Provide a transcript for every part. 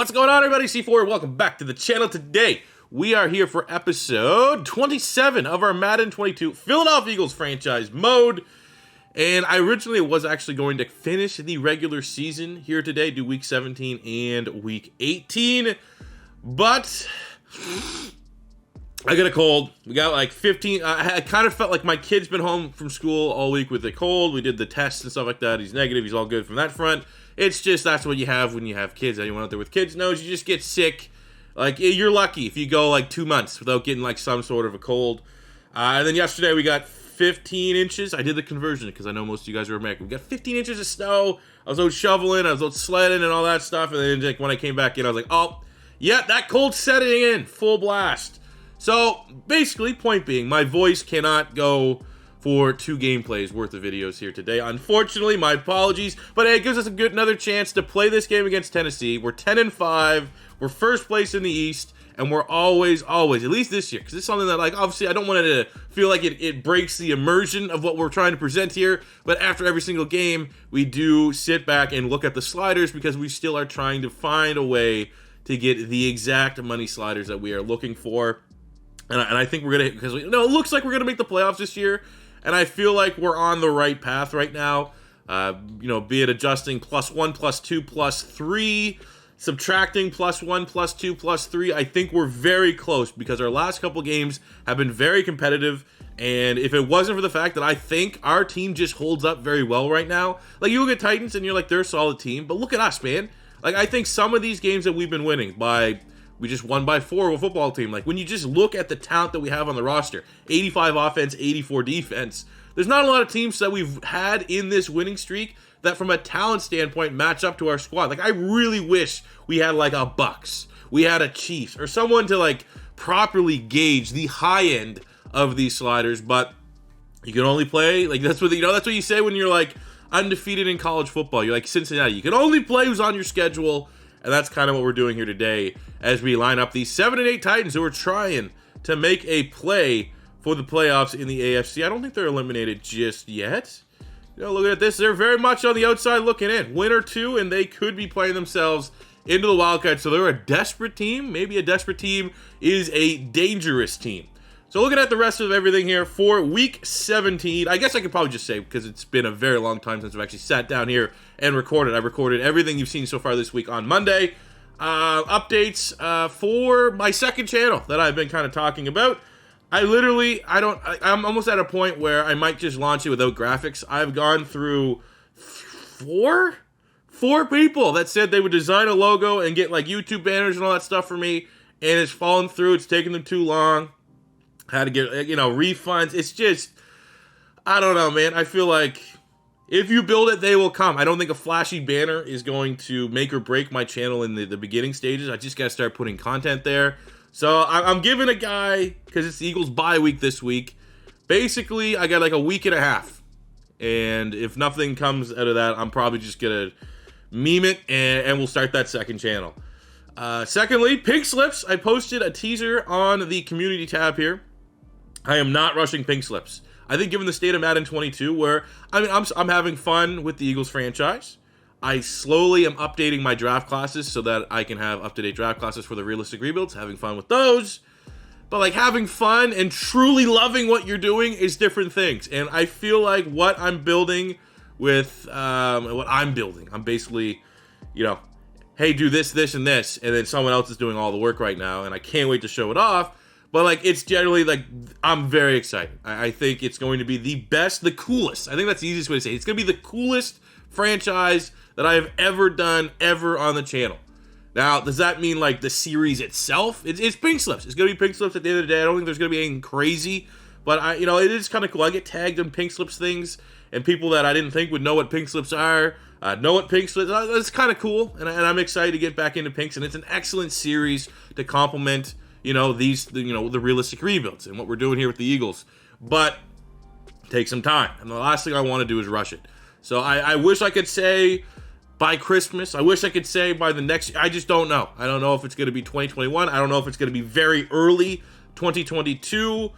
What's going on, everybody? C4, welcome back to the channel. Today, we are here for episode 27 of our Madden 22 Philadelphia Eagles franchise mode. And I originally was actually going to finish the regular season here today, do week 17 and week 18. But I got a cold. We got like 15. I kind of felt like my kid's been home from school all week with a cold. We did the tests and stuff like that. He's negative. He's all good from that front. It's just, that's what you have when you have kids. Anyone out there with kids knows you just get sick. Like, you're lucky if you go like 2 months without getting like some sort of a cold. And then yesterday we got 15 inches. I did the conversion because I know most of you guys are American. We got 15 inches of snow. I was out shoveling, I was out sledding and all that stuff. And then like when I came back in, I was like, oh, yeah, that cold's setting in, full blast. So basically, point being, my voice cannot go for 2 gameplays worth of videos here today. Unfortunately, my apologies, but hey, it gives us another chance to play this game against Tennessee. We're 10-5, we're first place in the East, and we're always, at least this year, because it's something that, like, obviously I don't want it to feel like it breaks the immersion of what we're trying to present here, but after every single game, we do sit back and look at the sliders because we still are trying to find a way to get the exact money sliders that we are looking for. And I think we're going to, because it looks like we're going to make the playoffs this year. And I feel like we're on the right path right now. Be it adjusting +1, +2, +3, subtracting +1, +2, +3. I think we're very close because our last couple games have been very competitive. And if it wasn't for the fact that I think our team just holds up very well right now, like you look at Titans and you're like, they're a solid team. But look at us, man. Like, I think some of these games that we've been winning we just won by 4 of a football team. Like, when you just look at the talent that we have on the roster, 85 offense, 84 defense, there's not a lot of teams that we've had in this winning streak that from a talent standpoint match up to our squad. Like, I really wish we had like a Bucks, we had a Chiefs, or someone to like properly gauge the high end of these sliders. But you can only play, like, that's what you say when you're like undefeated in college football. You're like Cincinnati, you can only play who's on your schedule. And that's kind of what we're doing here today as we line up these 7-8 Titans who are trying to make a play for the playoffs in the AFC. I don't think they're eliminated just yet. Looking at this, they're very much on the outside looking in. Win or 2, and they could be playing themselves into the Wildcats. So they're a desperate team. Maybe a desperate team is a dangerous team. So looking at the rest of everything here for week 17, I guess I could probably just say, because it's been a very long time since I've actually sat down here and recorded. I recorded everything you've seen so far this week on Monday. Updates for my second channel that I've been kind of talking about. I'm almost at a point where I might just launch it without graphics. I've gone through four people that said they would design a logo and get like YouTube banners and all that stuff for me, and it's fallen through. It's taken them too long. Had to get, refunds. It's just, I don't know, man. I feel like if you build it, they will come. I don't think a flashy banner is going to make or break my channel in the beginning stages. I just got to start putting content there. So I'm giving a guy, because it's the Eagles bye week this week, basically I got like a week and a half. And if nothing comes out of that, I'm probably just going to meme it and we'll start that second channel. Secondly, Pink Slips. I posted a teaser on the community tab here. I am not rushing Pink Slips. I think given the state of Madden 22, where, I'm having fun with the Eagles franchise. I slowly am updating my draft classes so that I can have up-to-date draft classes for the realistic rebuilds, having fun with those. But like having fun and truly loving what you're doing is different things. And I feel like what I'm building with, I'm basically, hey, do this, this, and this, and then someone else is doing all the work right now, and I can't wait to show it off. But like, it's generally like, I'm very excited. I think it's going to be the best, the coolest. I think that's the easiest way to say it. It's going to be the coolest franchise that I have ever done, ever on the channel. Now, does that mean like the series itself? It's Pink Slips. It's going to be Pink Slips at the end of the day. I don't think there's going to be anything crazy, but it is kind of cool. I get tagged in Pink Slips things, and people that I didn't think would know what Pink Slips are, know what Pink Slips are. It's kind of cool, and I'm excited to get back into Pinks, and it's an excellent series to complement the realistic rebuilds and what we're doing here with the Eagles. But take some time. And the last thing I want to do is rush it. So I wish I could say by Christmas. I wish I could say by the next. I just don't know. I don't know if it's going to be 2021. I don't know if it's going to be very early 2022.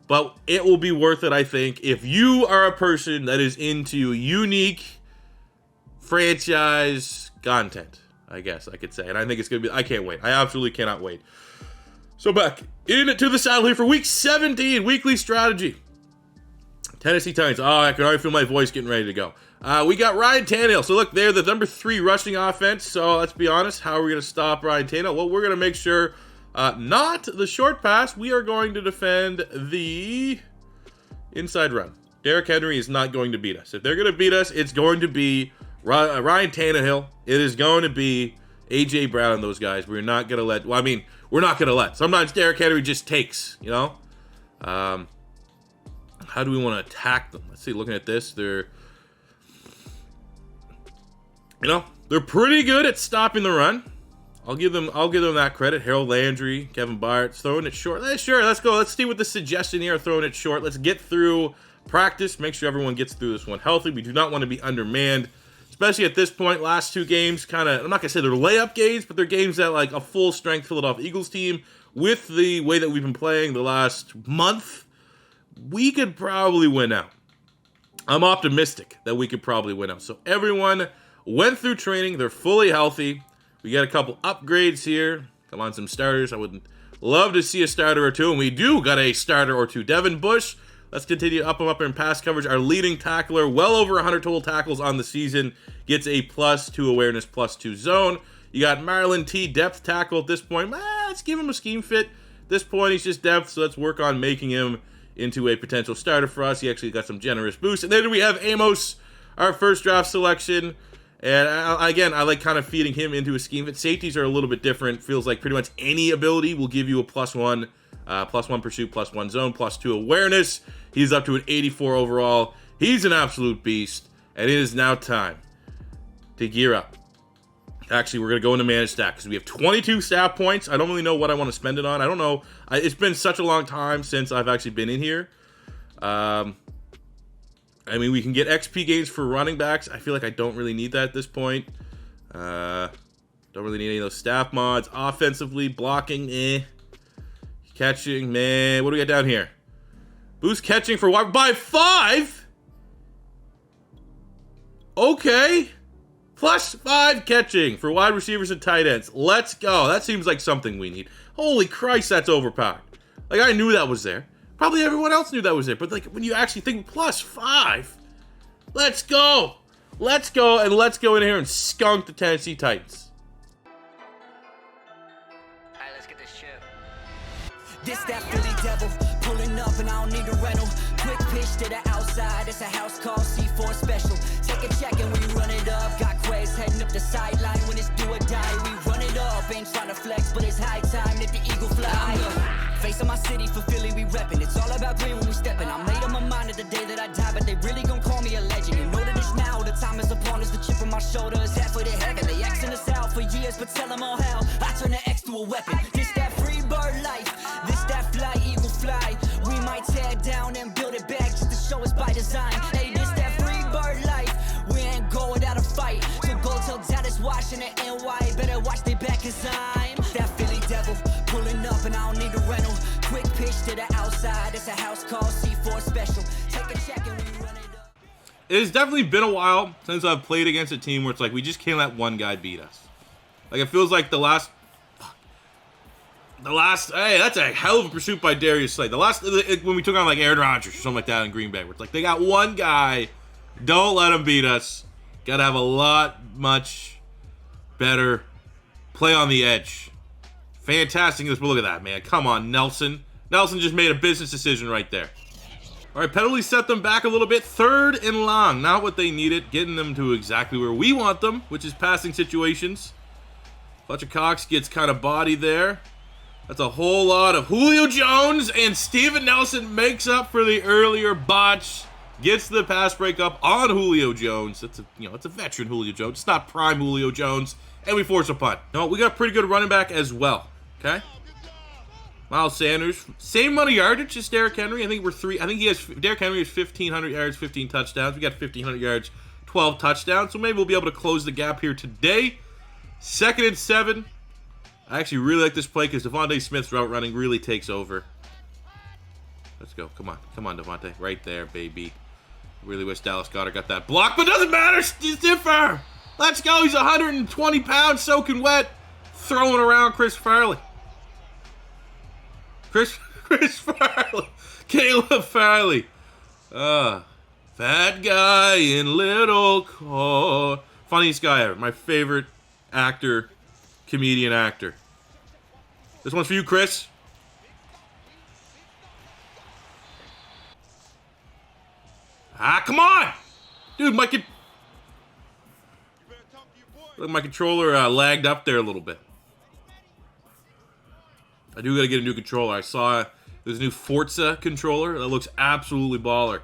But it will be worth it, I think, if you are a person that is into unique franchise content. I guess I could say. And I think it's going to be, I can't wait. I absolutely cannot wait. So back into the saddle here for week 17, weekly strategy. Tennessee Titans. Oh, I can already feel my voice getting ready to go. We got Ryan Tannehill. So look, they're the number 3 rushing offense. So let's be honest. How are we going to stop Ryan Tannehill? Well, we're going to make sure not the short pass. We are going to defend the inside run. Derrick Henry is not going to beat us. If they're going to beat us, it's going to be Ryan Tannehill. It is going to be A.J. Brown and those guys. We're not going to let, well, I mean, we're not going to let. Sometimes Derrick Henry just takes, you know? How do we want to attack them? Let's see, looking at this, they're pretty good at stopping the run. I'll give them that credit. Harold Landry, Kevin Byard, throwing it short. Sure, let's go. Let's see what the suggestion here, throwing it short. Let's get through practice, make sure everyone gets through this one healthy. We do not want to be undermanned, especially at this point. Last 2 games, kind of, I'm not going to say they're layup games, but they're games that like a full-strength Philadelphia Eagles team, with the way that we've been playing the last month, we could probably win out. I'm optimistic that we could probably win out. So everyone went through training. They're fully healthy. We got a couple upgrades here. Come on, some starters. I would love to see a starter or 2, and we do got a starter or 2. Devin Bush. Let's continue to up him up in pass coverage. Our leading tackler, well over 100 total tackles on the season, gets a +2 awareness, +2 zone. You got Marlon T, depth tackle at this point. Let's give him a scheme fit. At this point, he's just depth, so let's work on making him into a potential starter for us. He actually got some generous boosts. And then we have Amos, our first draft selection. And again, I like kind of feeding him into a scheme fit. Safeties are a little bit different. Feels like pretty much any ability will give you a +1 pursuit, +1 zone, +2 awareness. He's up to an 84 overall. He's an absolute beast. And it is now time to gear up. Actually, we're going to go into managed stack because we have 22 staff points. I don't really know what I want to spend it on. I don't know. It's been such a long time since I've actually been in here. I mean, we can get XP gains for running backs. I feel like I don't really need that at this point. Don't really need any of those staff mods. Offensively, blocking, Catching, man. What do we got down here? Boost catching for wide by 5? Okay. +5 catching for wide receivers and tight ends. Let's go. That seems like something we need. Holy Christ, that's overpowered. Like, I knew that was there. Probably everyone else knew that was there. But, like, when you actually think +5, let's go. Let's go, and let's go in here and skunk the Tennessee Titans. All right, let's get this shit. This that Philly devil, pulling up and I don't need a rental. Quick pitch to the outside, it's a house call C4 special. Take a check and we run it up. Got Quays heading up the sideline when it's do or die. We run it up, ain't trying to flex, but it's high time that the eagle fly. I'm the face of my city, for Philly we reppin'. It's all about green when we steppin'. I made up my mind at the day that I die, but they really gon' call me a legend. You know that it's now, the time is upon us. The chip on my shoulder is half for the heck. And they X'in us out for years, but tell them all how I turn the X to a weapon. This that free bird life, this that fly, eagle fly. We might tear down and build it back just to show us by design. Hey, this that free bird life, we ain't go without a fight. So go tell Dallas, Washington, NY, better watch they back cause I'm that Philly devil, pulling up and I don't need a rental. Quick pitch to the outside, it's a house call C4 special. Take a check and we run it up. It has definitely been a while since I've played against a team where it's like we just can't let one guy beat us. Like, it feels like the last, hey, that's a hell of a pursuit by Darius Slade. When we took on like Aaron Rodgers or something like that in Green Bay, where it's like they got one guy, don't let him beat us. Got to have a much better play on the edge. Fantastic. But look at that, man. Come on, Nelson. Nelson just made a business decision right there. All right, penalties set them back a little bit. 3rd and long. Not what they needed. Getting them to exactly where we want them, which is passing situations. Fletcher Cox gets kind of bodied there. That's a whole lot of Julio Jones, and Steven Nelson makes up for the earlier botch. Gets the pass breakup on Julio Jones. It's a veteran Julio Jones. It's not prime Julio Jones, and we force a punt. No, we got a pretty good running back as well. Okay. Miles Sanders, same amount of yardage as Derrick Henry. I think Derrick Henry has 1,500 yards, 15 touchdowns. We got 1,500 yards, 12 touchdowns. So maybe we'll be able to close the gap here today. 2nd and 7. I actually really like this play because Devontae Smith's route running really takes over. Let's go. Come on, Devontae. Right there, baby. Really wish Dallas Goedert got that block, but doesn't matter. Stiffer. Let's go. He's 120 pounds, soaking wet, throwing around Chris Farley. Chris Farley. Caleb Farley. Fat guy in little car. Funniest guy ever. My favorite actor, comedian actor. This one's for you, Chris. Come on! Dude, my controller lagged up there a little bit. I do gotta get a new controller. I saw there's a new Forza controller that looks absolutely baller.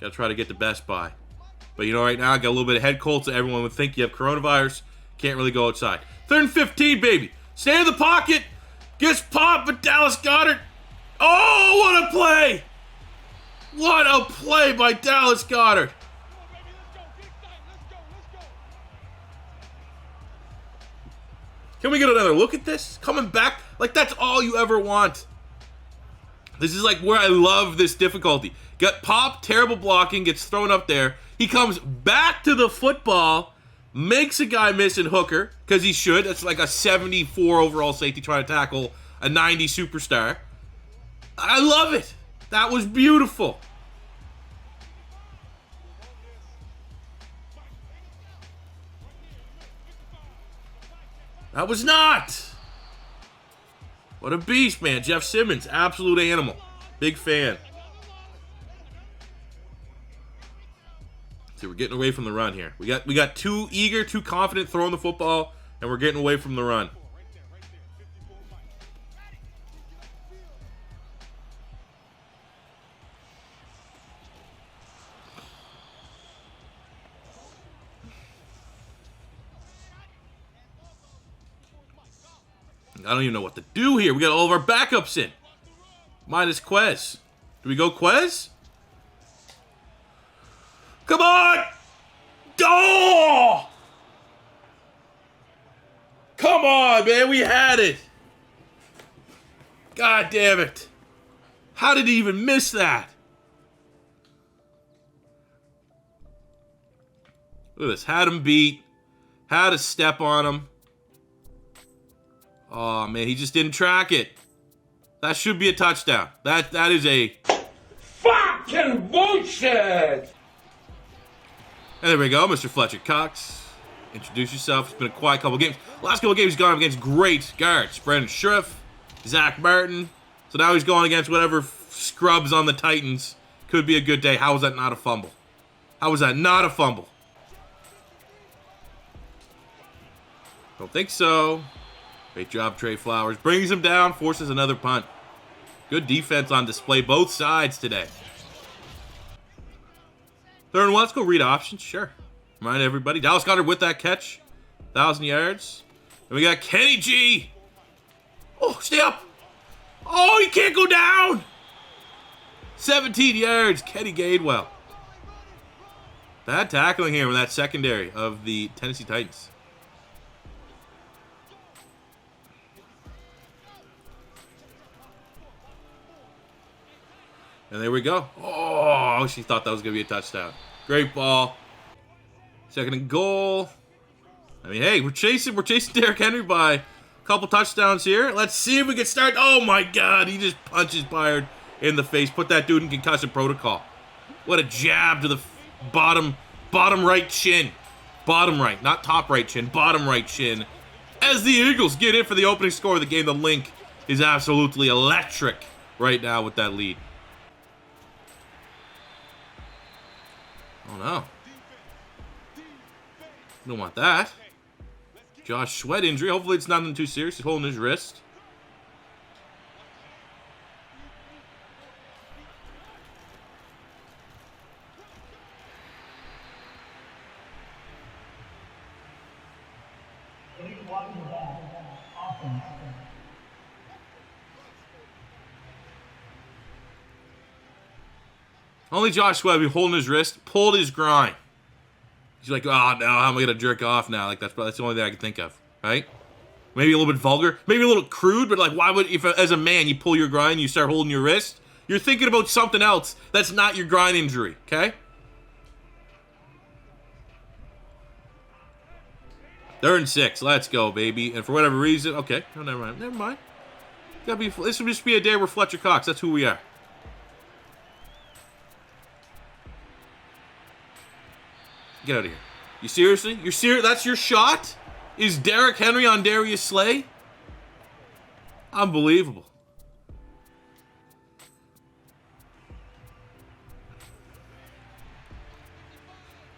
Gotta try to get to Best Buy. But you know, right now I got a little bit of head cold, so everyone would think you have coronavirus. Can't really go outside. 3rd and 15, baby. Stay in the pocket. Gets popped, but Dallas Goedert. Oh, what a play! What a play by Dallas Goedert. Can we get another look at this? Coming back, like that's all you ever want. This is like where I love this difficulty. Got popped, terrible blocking, gets thrown up there. He comes back to the football, makes a guy miss in Hooker, because he should. That's like a 74 overall safety trying to tackle a 90 superstar. I love it. That was beautiful. That was not. What a beast, man. Jeff Simmons, absolute animal. Big fan. See, we're getting away from the run here. We got too eager, too confident throwing the football, and we're getting away from the run. I don't even know what to do here. We got all of our backups in. Minus Quez. Do we go Quez? Come on! Oh! Come on, man. We had it. God damn it. How did he even miss that? Look at this. Had him beat. Had a step on him. Oh, man, he just didn't track it. That should be a touchdown. That is a fucking bullshit! And there we go, Mr. Fletcher Cox. Introduce yourself. It's been a quiet couple games. Last couple games he's gone up against great guards. Brandon Sheriff, Zach Martin. So now he's going against whatever scrubs on the Titans. Could be a good day. How was that not a fumble? How was that not a fumble? Don't think so. Great job, Trey Flowers. Brings him down, forces another punt. Good defense on display, both sides today. 3rd and 1, let's go read options, sure. Remind everybody, Dallas Goedert with that catch. 1,000 yards. And we got Kenny G. Oh, stay up. Oh, he can't go down. 17 yards, Kenny Gainwell. Bad tackling here with that secondary of the Tennessee Titans. And there we go. Oh, she thought that was going to be a touchdown. Great ball. 2nd and goal. I mean, hey, we're chasing Derrick Henry by a couple touchdowns here. Let's see if we can start. Oh, my God. He just punches Byard in the face. Put that dude in concussion protocol. What a jab to the bottom right chin. Bottom right, not top right chin. Bottom right chin. As the Eagles get in for the opening score of the game, the Link is absolutely electric right now with that lead. Oh, no. Don't want that. Josh Sweat injury. Hopefully it's nothing too serious. He's holding his wrist. Only Josh Sweat be holding his wrist, pulled his groin. He's like, oh no, how am I gonna jerk off now? Like that's the only thing I can think of, right? Maybe a little bit vulgar, maybe a little crude, but like, why would, if as a man you pull your groin, you start holding your wrist, you're thinking about something else that's not your groin injury, okay? Third and 6. Let's go, baby. And for whatever reason, okay. Oh, never mind. Never mind. This would just be a day where Fletcher Cox. That's who we are. Get out of here. You seriously? You're serious? That's your shot? Is Derrick Henry on Darius Slay? Unbelievable.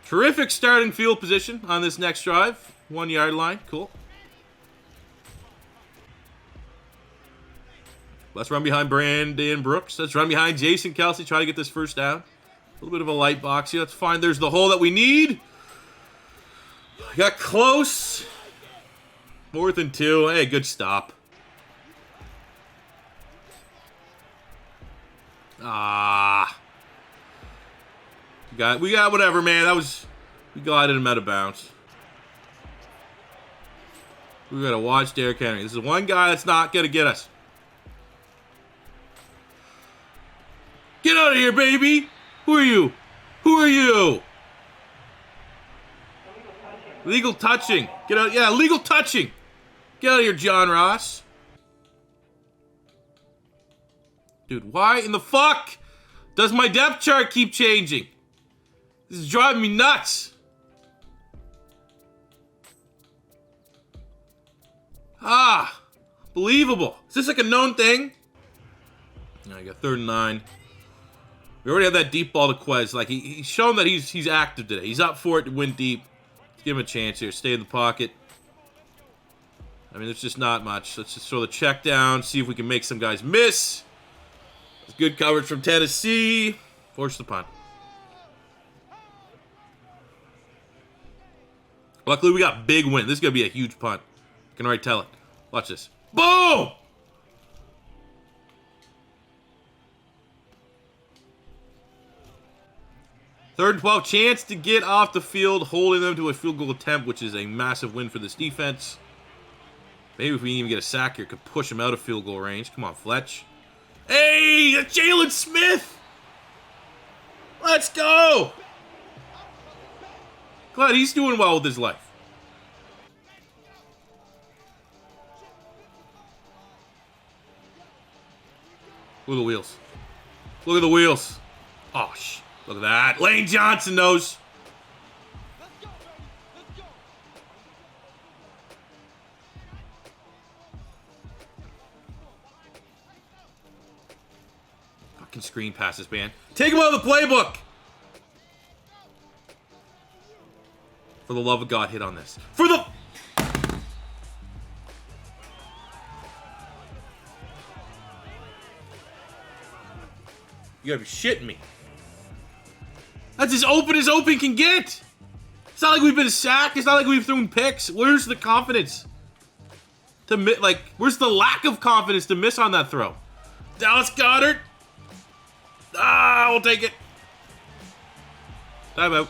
Terrific starting field position on this next drive. 1 yard line. Cool. Let's run behind Brandon Brooks. Let's run behind Jason Kelsey. Try to get this first down. A little bit of a light box here. That's fine. There's the hole that we need. Got close. 4th and 2. Hey, good stop. We got whatever, man. We glided him out of bounds. We gotta watch Derrick Henry. This is one guy that's not gonna get us. Get out of here, baby! Who are you? Who are you? Legal touching. Get out. Yeah, legal touching. Get out of here, John Ross. Dude, why in the fuck does my depth chart keep changing? This is driving me nuts. Believable. Is this like a known thing? I got 3rd and 9. We already have that deep ball to Quez. Like he's shown that he's active today. He's up for it to win deep. Let's give him a chance here. Stay in the pocket. I mean, there's just not much. Let's just throw the check down. See if we can make some guys miss. It's good coverage from Tennessee. Force the punt. Luckily, we got big win. This is going to be a huge punt. I can already tell it. Watch this. Boom! Third and 12. Chance to get off the field, holding them to a field goal attempt, which is a massive win for this defense. Maybe if we even get a sack here, could push him out of field goal range. Come on, Fletch. Hey, Jalen Smith! Let's go! Glad he's doing well with his life. Look at the wheels. Look at the wheels. Oh, look at that. Lane Johnson knows. Fucking screen passes, man. Take him out of the playbook. For the love of God, hit on this. For the... You gotta be shitting me. That's as open can get. It's not like we've been sacked. It's not like we've thrown picks. Where's the confidence? Where's the lack of confidence to miss on that throw? Dallas Goedert. We'll take it. Timeout.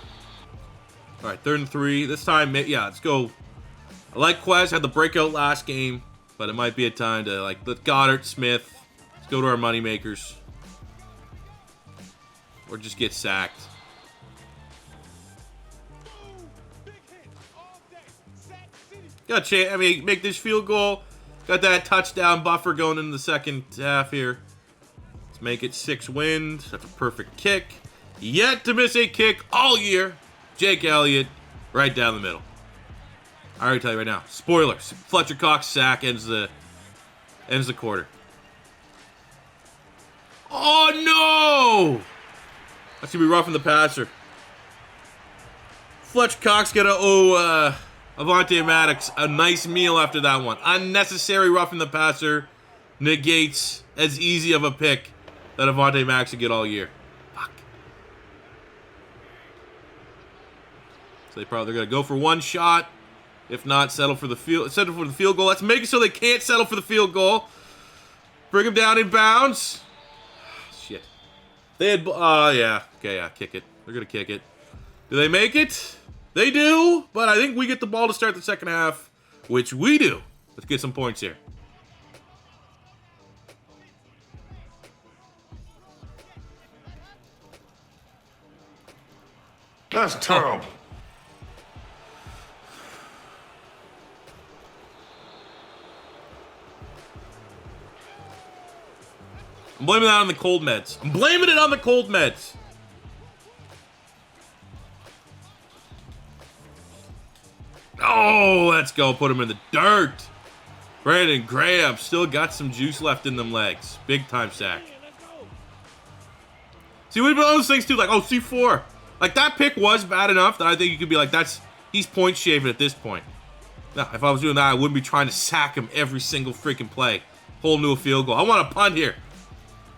All right, 3rd and 3. This time, yeah, let's go. I like Quez, had the breakout last game, but it might be a time to, let Goddard, Smith. Let's go to our moneymakers. Or just get sacked. Got a chance. I mean, make this field goal. Got that touchdown buffer going into the second half here. Let's make it 6 wins. That's a perfect kick. Yet to miss a kick all year. Jake Elliott, right down the middle. I already tell you right now. Spoilers. Fletcher Cox sack ends the quarter. Oh no! That's gonna be roughing the passer. Fletcher Cox gonna owe Avonte Maddox a nice meal after that one. Unnecessary roughing the passer negates as easy of a pick that Avonte Maddox would get all year. Fuck. So they're gonna go for one shot. If not, settle for the field goal. Let's make it so they can't settle for the field goal. Bring him down in bounds. Shit. They had, yeah. Okay, yeah, kick it. They're gonna kick it. Do they make it? They do, but I think we get the ball to start the second half, which we do. Let's get some points here. That's terrible. I'm blaming that on the cold meds. I'm blaming it on the cold meds. Oh, let's go. Put him in the dirt. Brandon Graham still got some juice left in them legs. Big time sack. See, we've been on those things too, like, oh, C4. Like, that pick was bad enough that I think you could be like, he's point shaving at this point. Now, if I was doing that, I wouldn't be trying to sack him every single freaking play. Hold him to a field goal. I want a punt here.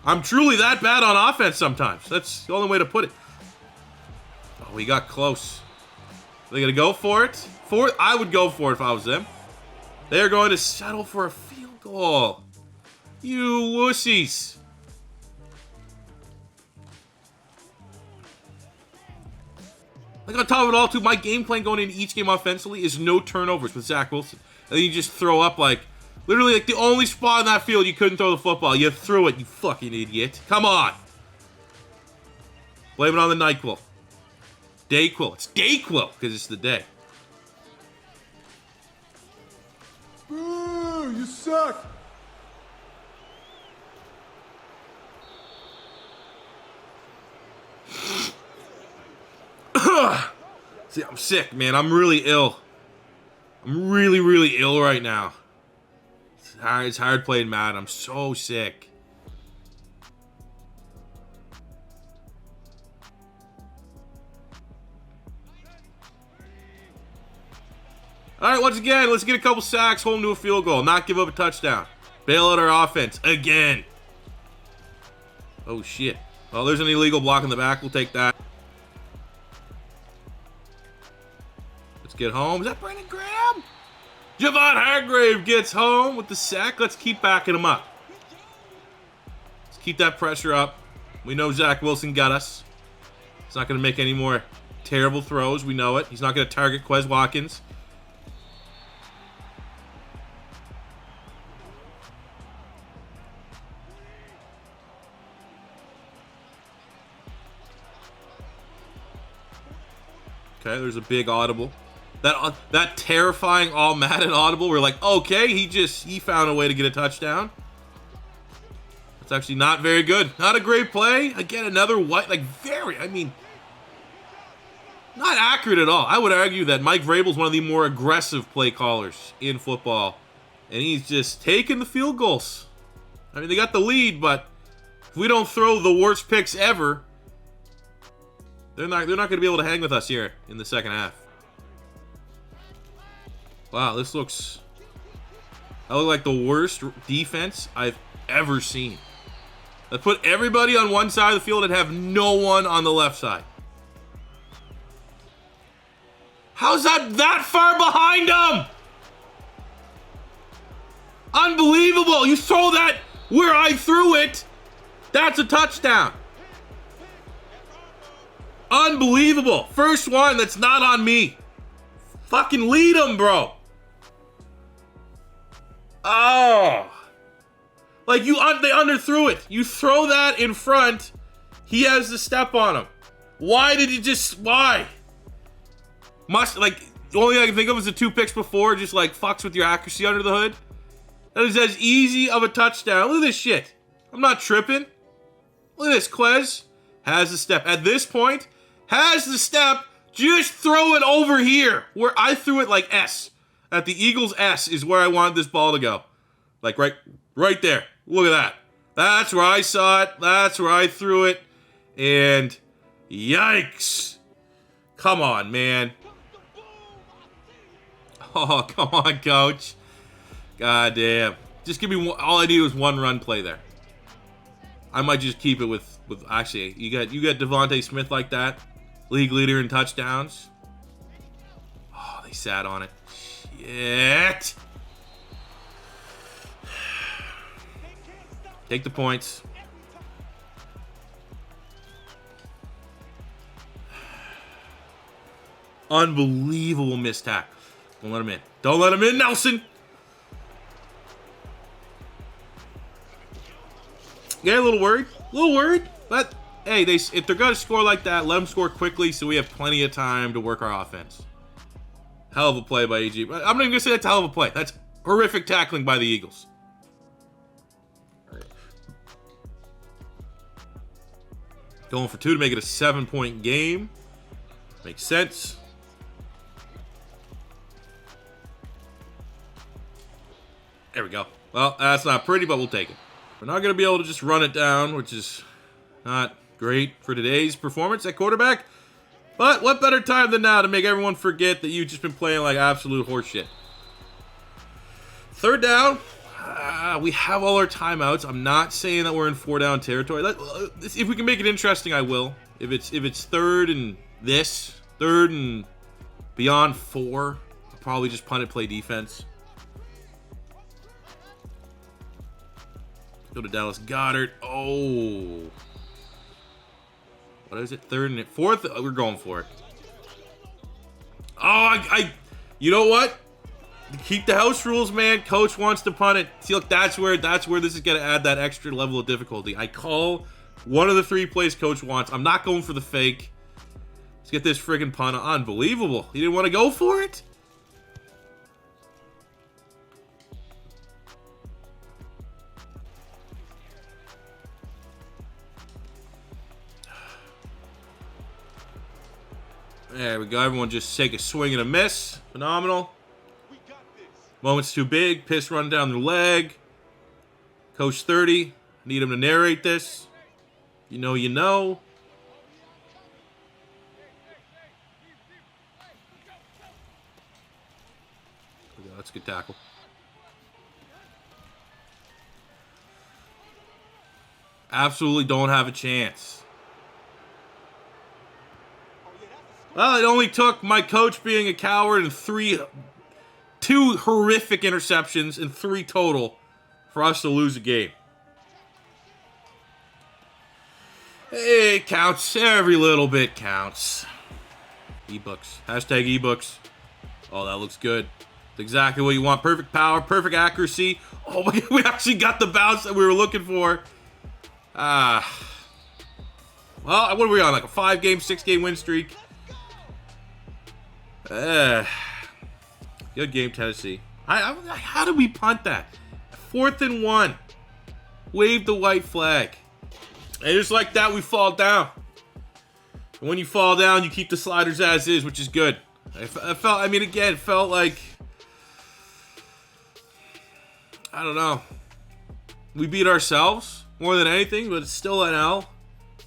I'm truly that bad on offense sometimes. That's the only way to put it. Oh, we got close. Are they going to go for it? I would go for it if I was them. They're going to settle for a field goal. You wussies. Like, on top of it all, too, my game plan going into each game offensively is no turnovers with Zach Wilson. And then you just throw up, like, literally, like, the only spot in that field you couldn't throw the football. You threw it, you fucking idiot. Come on. Blame it on the NyQuil. Dayquil. It's Dayquil, because it's the day. Boo, you suck. See, I'm sick, man. I'm really ill. I'm really, really ill right now. It's hard playing Madden. I'm so sick. All right, once again, let's get a couple sacks, hold them to a field goal, not give up a touchdown. Bail out our offense again. Oh, shit. Well, there's an illegal block in the back. We'll take that. Let's get home. Is that Brandon Graham? Javon Hargrave gets home with the sack. Let's keep backing him up. Let's keep that pressure up. We know Zach Wilson got us. He's not going to make any more terrible throws. We know it. He's not going to target Quez Watkins. Okay, there's a big audible. That terrifying all Madden audible. We're like, okay, he found a way to get a touchdown. That's actually not very good. Not a great play. Again, another white, like not accurate at all. I would argue that Mike Vrabel's one of the more aggressive play callers in football. And he's just taking the field goals. I mean, they got the lead, but if we don't throw the worst picks ever, they're not going to be able to hang with us here in the second half. Wow, that looks like the worst defense I've ever seen. They put everybody on one side of the field and have no one on the left side. How's that far behind them? Unbelievable. You throw that where I threw it. That's a touchdown. Unbelievable. First one that's not on me. Fucking lead him, bro. Oh. Like, they underthrew it. You throw that in front, he has the step on him. Why? The only thing I can think of is the 2 picks before, just like fucks with your accuracy under the hood. That is as easy of a touchdown. Look at this shit. I'm not tripping. Look at this. Quez has the step. At this point, has the step. Just throw it over here where I threw it like S. At the Eagles S is where I wanted this ball to go. Like right there. Look at that. That's where I saw it. That's where I threw it. And yikes. Come on, man. Oh, come on, coach. God damn. Just give me one. All I need was one run play there. I might just keep it with actually, you got Devontae Smith like that. League leader in touchdowns. Oh, they sat on it. Shit. Take the points. Unbelievable missed tackle. Don't let him in. Don't let him in, Nelson. Yeah, a little worried. But hey, if they're going to score like that, let them score quickly so we have plenty of time to work our offense. Hell of a play by AG. I'm not even going to say that's a hell of a play. That's horrific tackling by the Eagles. Going for 2 to make it a 7-point game. Makes sense. There we go. Well, that's not pretty, but we'll take it. We're not going to be able to just run it down, which is not great for today's performance at quarterback. But what better time than now to make everyone forget that you've just been playing like absolute horseshit. Third down. We have all our timeouts. I'm not saying that we're in 4-down territory. If we can make it interesting, I will. If it's third and beyond 4, I'll probably just punt it, play defense. Go to Dallas Goedert. Oh. What is it? 3rd and 4th? We're going for it. Oh, you know what? Keep the house rules, man. Coach wants to punt it. See, look, that's where this is going to add that extra level of difficulty. I call one of the 3 plays Coach wants. I'm not going for the fake. Let's get this friggin' punt. Unbelievable. He didn't want to go for it? There we go. Everyone just take a swing and a miss. Phenomenal. Moment's too big. Piss run down their leg. Coach 30. Need him to narrate this. You know, you know. That's a good tackle. Absolutely don't have a chance. Well, it only took my coach being a coward and 2 horrific interceptions and 3 total for us to lose a game. Hey, it counts. Every little bit counts. Ebooks. Hashtag ebooks. Oh, that looks good. It's exactly what you want. Perfect power, perfect accuracy. Oh my God, we actually got the bounce that we were looking for. Well, what are we on? Like a 5-game, 6-game win streak? Good game, Tennessee. How did we punt that? 4th and 1. Wave the white flag. And just like that, we fall down. And when you fall down, you keep the sliders as is, which is good. It felt like, I don't know. We beat ourselves more than anything, but it's still an L.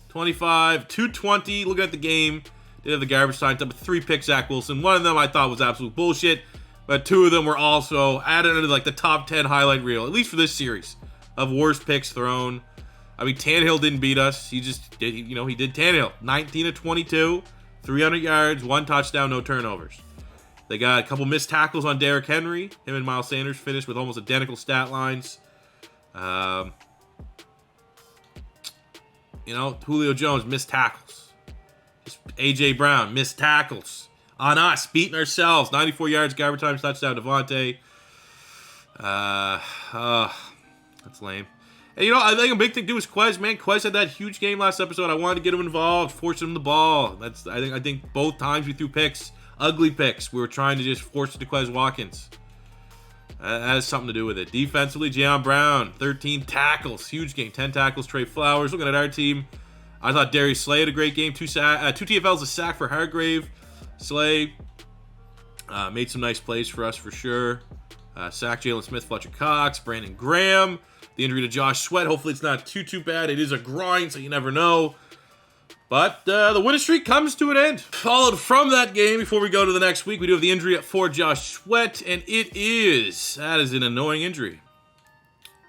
220. Looking at the game. They have the garbage time up with 3 picks, Zach Wilson. One of them I thought was absolute bullshit, but 2 of them were also added into like the top 10 highlight reel, at least for this series, of worst picks thrown. I mean, Tannehill didn't beat us. He just did, he did Tannehill. 19 of 22, 300 yards, 1 touchdown, no turnovers. They got a couple missed tackles on Derrick Henry. Him and Miles Sanders finished with almost identical stat lines. Julio Jones missed tackles. A.J. Brown missed tackles on us, beating ourselves. 94 yards, garbage time, touchdown, Devontae. That's lame. And I think a big thing too is Quez, man. Quez had that huge game last episode. I wanted to get him involved, force him the ball. I think both times we threw picks, ugly picks. We were trying to just force it to Quez Watkins. That has something to do with it. Defensively, Jayon Brown, 13 tackles, huge game. 10 tackles, Trey Flowers. Looking at our team, I thought Darius Slay had a great game. 2 TFLs, a sack for Hargrave. Slay made some nice plays for us for sure. Sack Jalen Smith, Fletcher Cox, Brandon Graham. The injury to Josh Sweat. Hopefully it's not too bad. It is a grind, so you never know. But the winning streak comes to an end. Followed from that game, before we go to the next week, we do have the injury for Josh Sweat, and that is an annoying injury.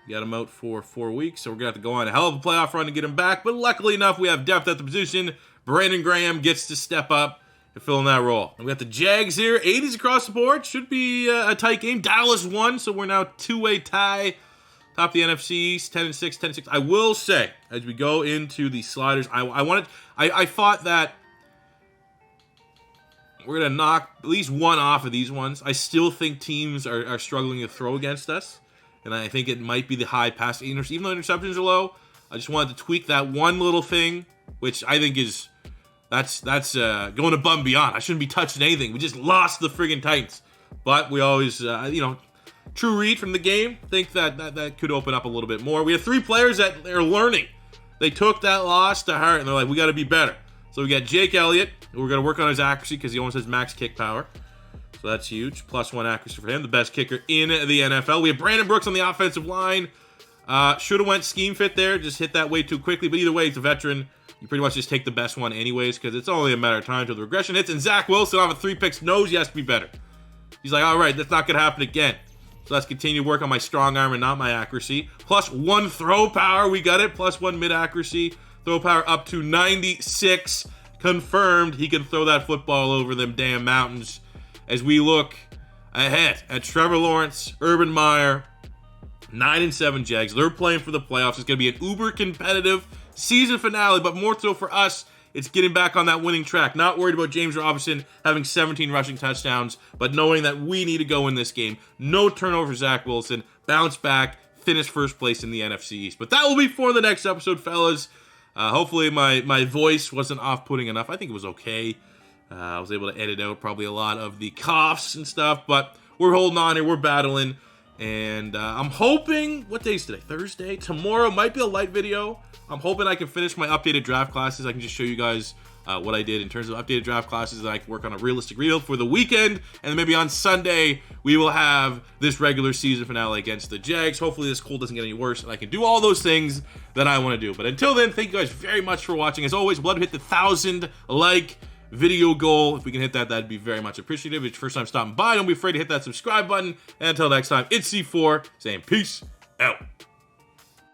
We got him out for 4 weeks, so we're going to have to go on a hell of a playoff run to get him back. But luckily enough, we have depth at the position. Brandon Graham gets to step up and fill in that role. And we got the Jags here. 80s across the board. Should be a tight game. Dallas won, so we're now 2-way tie. Top of the NFC East, 10-6, 10-6. I will say, as we go into the sliders, I thought that we're going to knock at least one off of these ones. I still think teams are struggling to throw against us. And I think it might be the high pass. Even though interceptions are low, I just wanted to tweak that one little thing, which I think is, that's going above and beyond. I shouldn't be touching anything. We just lost the friggin' Titans. But we always, true read from the game, think that could open up a little bit more. We have 3 players that are learning. They took that loss to heart, and they're like, we got to be better. So we got Jake Elliott. We're going to work on his accuracy because he almost has max kick power. So that's huge. +1 accuracy for him, the best kicker in the NFL. We have Brandon Brooks on the offensive line. Should have went scheme fit there. Just hit that way too quickly. But either way, he's a veteran. You pretty much just take the best one anyways because it's only a matter of time until the regression hits. And Zach Wilson off of 3 picks knows he has to be better. He's like, all right, that's not going to happen again. So let's continue to work on my strong arm and not my accuracy. +1 throw power. We got it. +1 mid accuracy. Throw power up to 96. Confirmed he can throw that football over them damn mountains. As we look ahead at Trevor Lawrence, Urban Meyer, 9-7 Jags. They're playing for the playoffs. It's going to be an uber competitive season finale, but more so for us, it's getting back on that winning track. Not worried about James Robinson having 17 rushing touchdowns, but knowing that we need to go in this game. No turnover for Zach Wilson. Bounce back. Finish first place in the NFC East. But that will be for the next episode, fellas. Hopefully my voice wasn't off-putting enough. I think it was okay. I was able to edit out probably a lot of the coughs and stuff, but we're holding on here. We're battling. And I'm hoping, what day is today? Thursday? Tomorrow might be a light video. I'm hoping I can finish my updated draft classes. I can just show you guys what I did in terms of updated draft classes. That I can work on a realistic reel for the weekend. And then maybe on Sunday, we will have this regular season finale against the Jags. Hopefully this cold doesn't get any worse and I can do all those things that I want to do. But until then, thank you guys very much for watching. As always, we'd love to hit the 1,000 like video goal. If we can hit that, that'd be very much appreciative. If it's your first time stopping by, don't be afraid to hit that subscribe button. And until next time, it's C4 saying peace out.